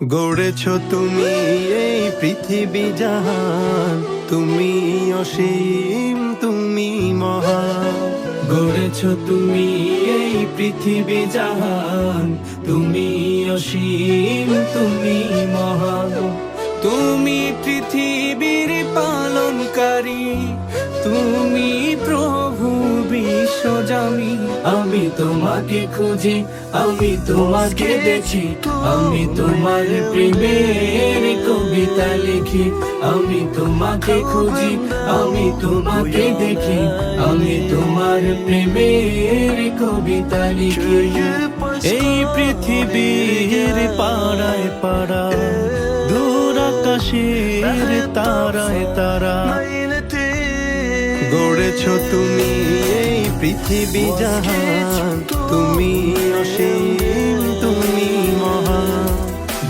গড়েছ তুমি এই পৃথিবী জাহান, তুমি অসীম, তুমি মহান। গড়েছ তুমি এই পৃথিবী জাহান, তুমি অসীম, তুমি মহান। তুমি পৃথিবীর পালনকারী, তুমি প্রভু বিশ্বজামি। আমি তোমাকে খুঁজি, আমি তোমাকে দেখি, আমি তোমার প্রেমের কবিতা লিখি। আমি তোমাকে খুঁজি, আমি তোমাকে দেখি, আমি তোমার প্রেমের কবিতা লিখি। এই পৃথিবীর পাড়ায় পাড়ায়, দূর আকাশের তারায় তারা। গড়েছ তুমি এই পৃথিবী জাহান, তুমি অসীম, তুমি মহান।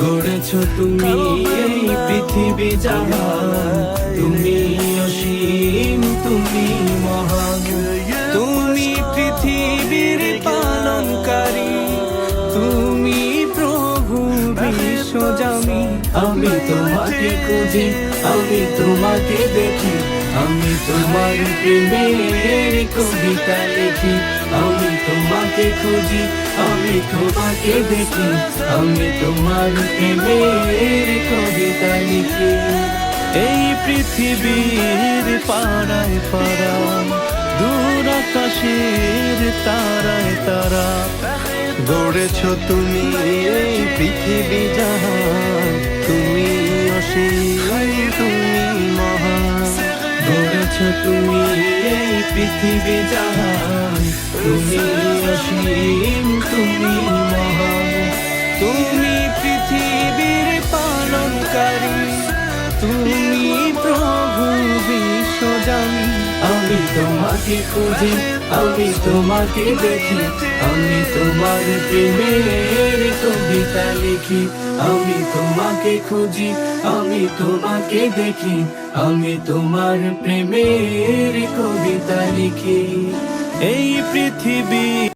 গড়েছ তুমি এই পৃথিবী জাহান, তুমি অসীম, তুমি মহান। তুমি পৃথিবীর পালনকারী, তুমি প্রভু বিশ্বজামি। আমি তোমাকে খুঁজি, আমি তোমাকে দেখি, আমি তোমার প্রেমের কবিতা লিখি। আমি তোমাকে খুঁজি, আমি তোমাকে দেখি, আমি তোমার প্রেমের কবিতা লিখি। এই পৃথিবীর পাড়ায় পাড়ায়, দূর আকাশের তারায় তারা। গড়েছ তুমি এই পৃথিবী জাহান, তুমি অসীম, তুমি মহান। গড়েছ তুমি এই পৃথিবী জাহান, তুমি অসীম, তুমি মহান। তুমি পৃথিবীর পালনকারী, তুমি প্রভু বিশ্বজামি। আমি তোমাকে খুঁজি, আমি তোমাকে দেখি, আমি তোমার প্রেমের কবিতা লিখি। আমি তোমাকে খুঁজি, আমি তোমাকে দেখি, আমি তোমার প্রেমের কবিতা লিখি। এই পৃথিবী